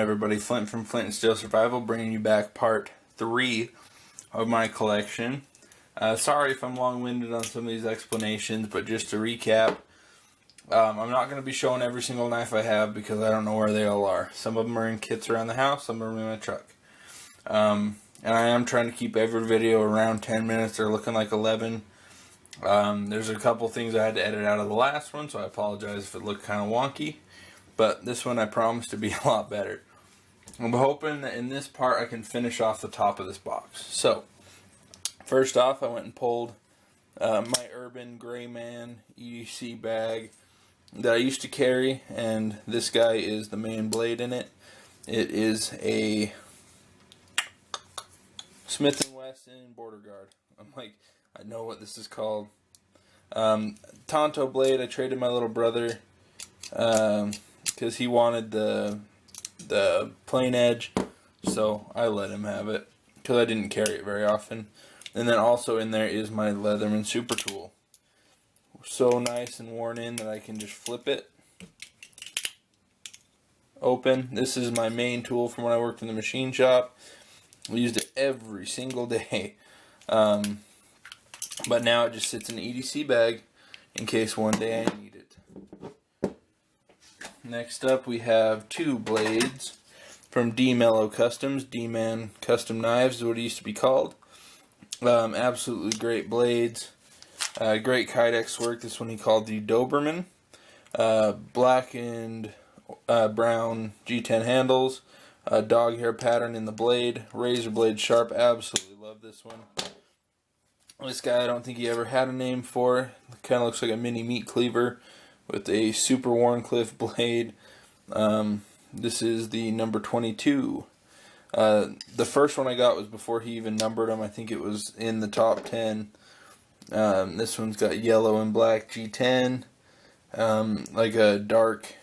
everybody? Flint from Flint and Steel Survival, bringing you back part 3 of my collection. Sorry if I'm long-winded on some of these explanations, but just to recap, I'm not going to be showing every single knife I have because I don't know where they all are. Some of them are in kits around the house, some of them are in my truck. And I am trying to keep every video around 10 minutes. They're looking like 11. There's a couple things I had to edit out of the last one, so I apologize if it looked kind of wonky. But this one I promise to be a lot better. I'm hoping that in this part I can finish off the top of this box. So, first off, I went and pulled my Urban Gray Man EDC bag that I used to carry, and this guy is the main blade in it. It is a Smith & Wesson Border Guard. I'm like, I know what this is called. Tonto blade. I traded my little brother because he wanted the plain edge, so I let him have it because I didn't carry it very often. And then also in there is my Leatherman Super Tool. So nice and worn in that I can just flip it open. This is my main tool from when I worked in the machine shop. We used it every single day. But now it just sits in an EDC bag in case one day I need it. Next up we have two blades from D-Mellow Customs. D-Man Custom Knives is what it used to be called. Absolutely great blades. Great Kydex work. This one he called the Doberman. Black and brown G10 handles. Dog hair pattern in the blade. Razor blade sharp. Absolutely love this one. This guy, I don't think he ever had a name for. Kind of looks like a mini meat cleaver with a super Warncliffe blade. This is the number 22. The first one I got was before he even numbered them. I think it was in the top 10. This one's got yellow and black G10. Like a dark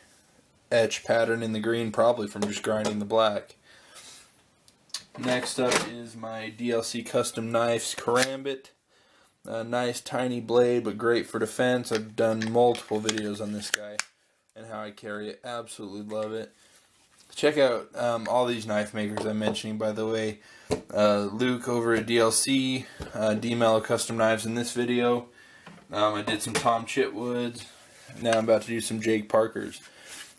etch pattern in the green, probably from just grinding the black. Next up is my DLC Custom Knives Karambit. A nice tiny blade, but great for defense. I've done multiple videos on this guy and how I carry it. Absolutely love it. Check out all these knife makers I'm mentioning, by the way. Luke over at DLC, D-Mellow Custom Knives in this video. I did some Tom Chitwood's. Now I'm about to do some Jake Parker's.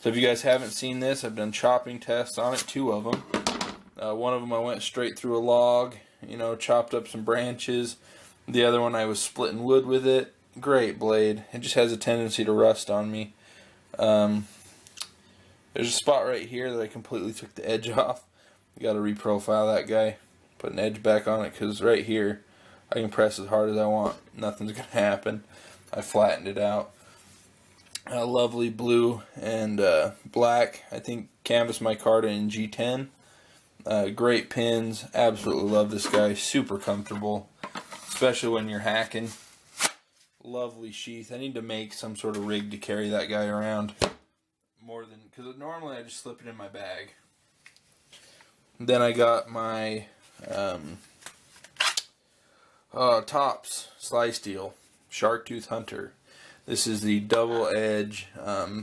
So if you guys haven't seen this, I've done chopping tests on it, 2 of them. One of them I went straight through a log, chopped up some branches. The other one I was splitting wood with it. Great blade. It just has a tendency to rust on me. There's a spot right here that I completely took the edge off. You got to reprofile that guy. Put an edge back on it because right here I can press as hard as I want. Nothing's going to happen. I flattened it out. Lovely blue and black. I think canvas micarta in G10. Great pins. Absolutely love this guy. Super comfortable, especially when you're hacking. Lovely sheath. I need to make some sort of rig to carry that guy around more than, because normally I just slip it in my bag. Then I got my Tops Slice Steel Shark Tooth Hunter. This is the double edge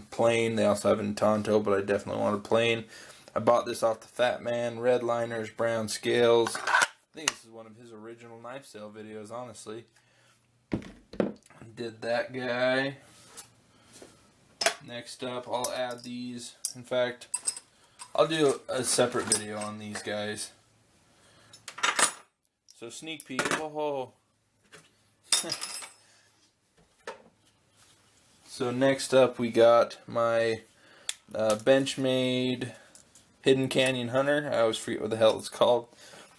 plain. They also have it in Tonto, but I definitely wanted plain. I bought this off the Fat Man. Red liners, brown scales. I think this is one of his original knife sale videos, honestly. Did that guy. Next up, I'll add these. In fact, I'll do a separate video on these guys. So sneak peek. Oh. So next up we got my Benchmade Hidden Canyon Hunter. I always forget what the hell it's called.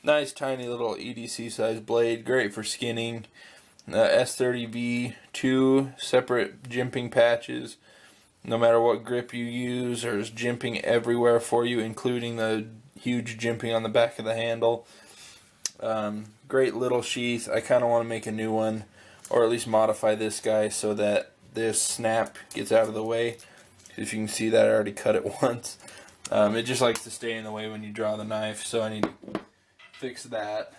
Nice tiny little EDC size blade. Great for skinning. S30V, 2 separate jimping patches. No matter what grip you use, there's jimping everywhere for you, including the huge jimping on the back of the handle. Great little sheath. I kind of want to make a new one, or at least modify this guy so that this snap gets out of the way. If you can see that, I already cut it once. It just likes to stay in the way when you draw the knife, so I need to fix that.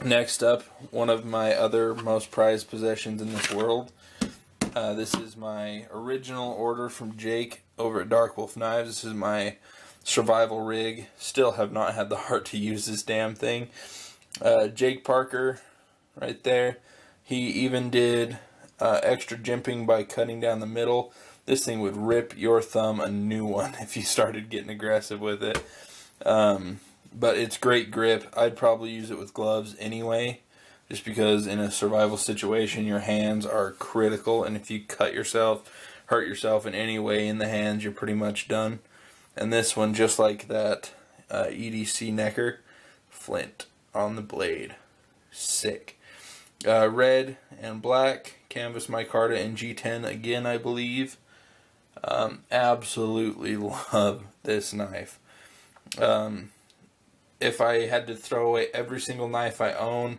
Next up, one of my other most prized possessions in this world. This is my original order from Jake over at Dark Wolf Knives. This is my survival rig. Still have not had the heart to use this damn thing. Jake Parker, right there. He even did extra jimping by cutting down the middle. This thing would rip your thumb a new one if you started getting aggressive with it. But it's great grip. I'd probably use it with gloves anyway, just because in a survival situation your hands are critical, and if you cut yourself, hurt yourself in any way in the hands, you're pretty much done. And this one, just like that EDC Necker, Flint on the blade. Sick. Red and black, canvas micarta and G10 again, I believe. Absolutely love this knife. If I had to throw away every single knife I own,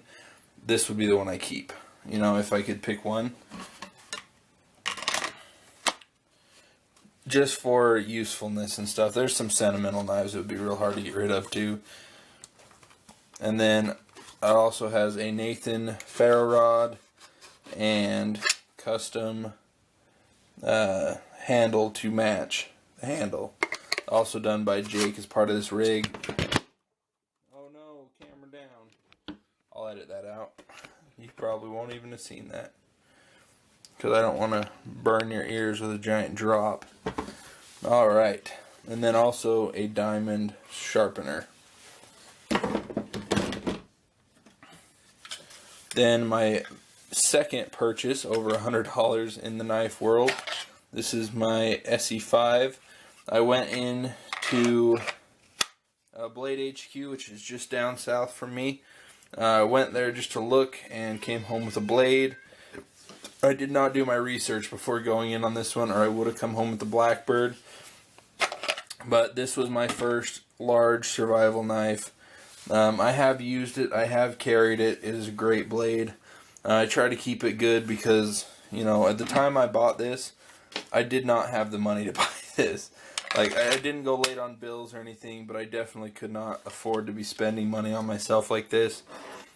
this would be the one I keep. You know, if I could pick one. Just for usefulness and stuff. There's some sentimental knives that would be real hard to get rid of too. And then it also has a Nathan ferro rod and custom handle to match the handle. Also done by Jake as part of this rig. Oh no, camera down. I'll edit that out. You probably won't even have seen that, because I don't want to burn your ears with a giant drop. Alright, and then also a diamond sharpener. Then my second purchase, over $100 in the knife world. This is my SE5. I went in to Blade HQ, which is just down south from me. I went there just to look and came home with a blade. I did not do my research before going in on this one, or I would have come home with the Blackbird. But this was my first large survival knife. I have used it. I have carried it. It is a great blade. I try to keep it good because, you know, at the time I bought this, I did not have the money to buy this. Like, I didn't go late on bills or anything, but I definitely could not afford to be spending money on myself like this.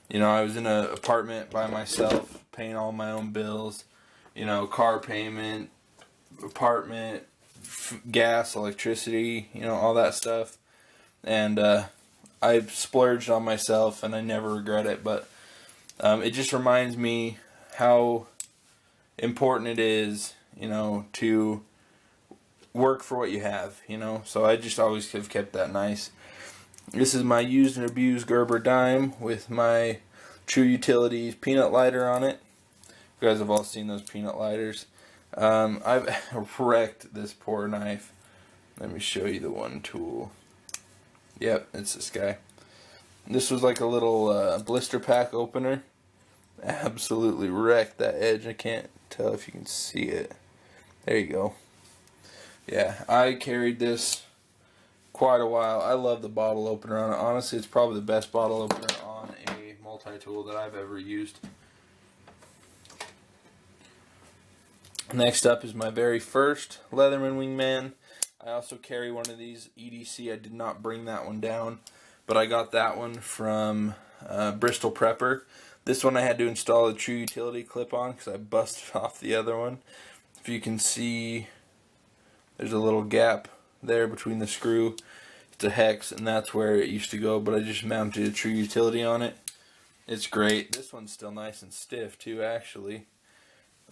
You know, I was in an apartment by myself, paying all my own bills. You know, car payment, apartment, gas, electricity, you know, all that stuff. And I splurged on myself, and I never regret it. But it just reminds me how important it is, you know, to work for what you have, you know. So I just always have kept that nice. This is my used and abused Gerber dime with my True Utilities peanut lighter on it. You guys have all seen those peanut lighters. I've wrecked this poor knife. Let me show you the one tool. Yep, it's this guy. This was like a little blister pack opener. Absolutely wrecked that edge. I can't tell if you can see it. There you go. Yeah, I carried this quite a while. I love the bottle opener on it. Honestly, it's probably the best bottle opener on a multi-tool that I've ever used. Next up is my very first Leatherman Wingman. I also carry one of these EDC. I did not bring that one down, but I got that one from Bristol Prepper. This one I had to install a True Utility clip on because I busted off the other one. If you can see, there's a little gap there between the screw. It's a hex, and that's where it used to go, but I just mounted a True Utility on it. It's great. This one's still nice and stiff too, actually.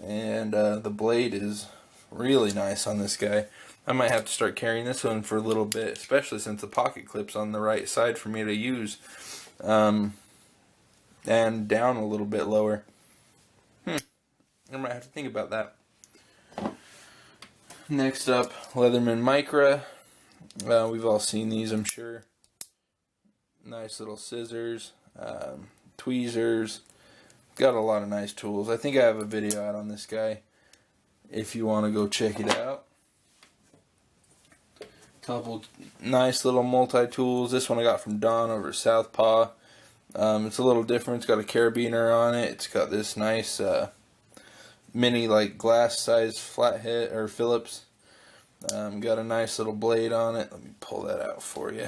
And the blade is really nice on this guy. I might have to start carrying this one for a little bit, especially since the pocket clip's on the right side for me to use. And down a little bit lower. I might have to think about that. Next up, Leatherman Micra. We've all seen these, I'm sure. Nice little scissors, tweezers. Got a lot of nice tools. I think I have a video out on this guy if you want to go check it out. Couple nice little multi-tools. This one I got from Don over at Southpaw. It's a little different. It's got a carabiner on it. It's got this nice mini like glass size flathead or Phillips. Got a nice little blade on it. Let me pull that out for you.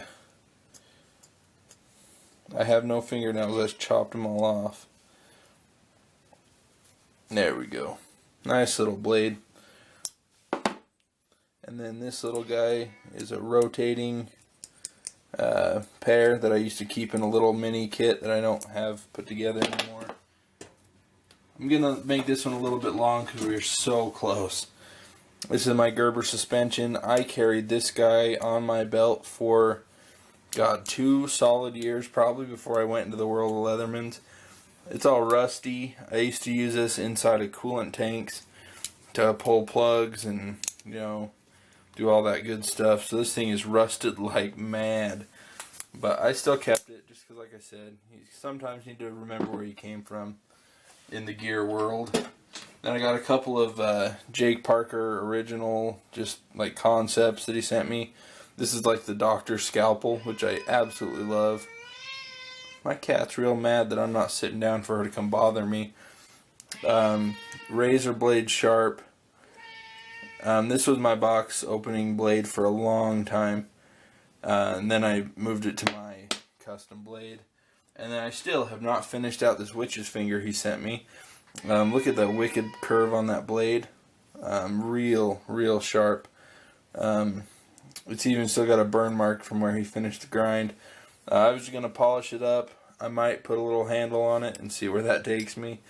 I have no fingernails. I just chopped them all off. There we go. Nice little blade. And then this little guy is a rotating pair that I used to keep in a little mini kit that I don't have put together anymore. I'm going to make this one a little bit long because we're so close. This is my Gerber suspension. I carried this guy on my belt for, God, 2 solid years probably before I went into the world of Leathermans. It's all rusty. I used to use this inside of coolant tanks to pull plugs and, you know, do all that good stuff. So this thing is rusted like mad. But I still kept it just because, like I said, you sometimes need to remember where you came from in the gear world. Then I got a couple of Jake Parker original, just like concepts that he sent me. This is like the Doctor Scalpel, which I absolutely love. My cat's real mad that I'm not sitting down for her to come bother me. Razor blade sharp. This was my box opening blade for a long time. And then I moved it to my custom blade. And then I still have not finished out this witch's finger he sent me. Look at the wicked curve on that blade. Real sharp. It's even still got a burn mark from where he finished the grind. I was going to polish it up. I might put a little handle on it and see where that takes me.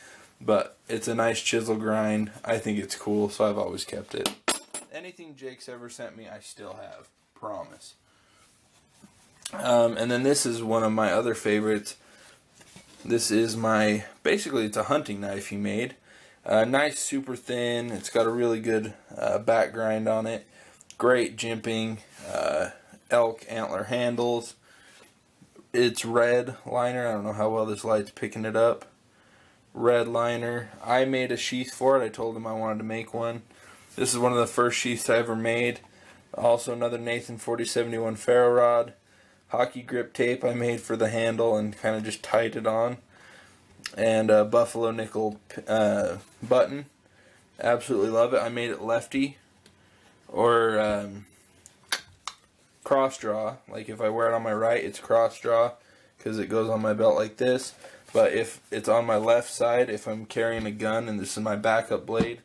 But it's a nice chisel grind. I think it's cool, so I've always kept it. Anything Jake's ever sent me, I still have. Promise. And then this is one of my other favorites. This is my, basically it's a hunting knife he made. Nice, super thin. It's got a really good back grind on it. Great jimping. Elk antler handles. It's red liner. I don't know how well this light's picking it up. Red liner. I made a sheath for it. I told him I wanted to make one. This is one of the first sheaths I ever made. Also another Nathan 4071 ferro rod. Hockey grip tape I made for the handle and kind of just tied it on. And a buffalo nickel button. Absolutely love it. I made it lefty or cross draw. Like if I wear it on my right, it's cross draw because it goes on my belt like this. But if it's on my left side, if I'm carrying a gun and this is my backup blade,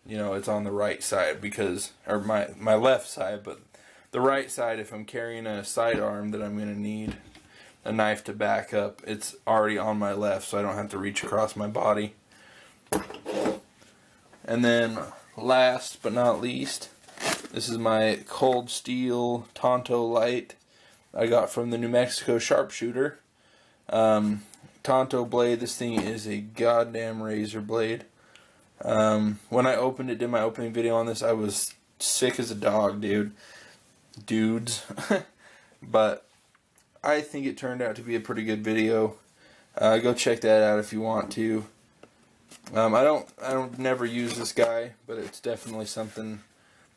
you know, it's on the right side because, or my left side, but the right side, if I'm carrying a sidearm that I'm going to need a knife to back up, it's already on my left, so I don't have to reach across my body. And then, last but not least, this is my Cold Steel Tonto Light I got from the New Mexico sharpshooter. Tonto blade, this thing is a goddamn razor blade. When I opened it, did my opening video on this, I was sick as a dog, dudes. But I think it turned out to be a pretty good video. Go check that out if you want to. I don't never use this guy, but it's definitely something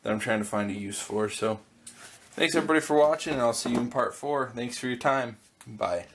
that I'm trying to find a use for. So thanks everybody for watching, and I'll see you in part 4. Thanks for your time. Bye.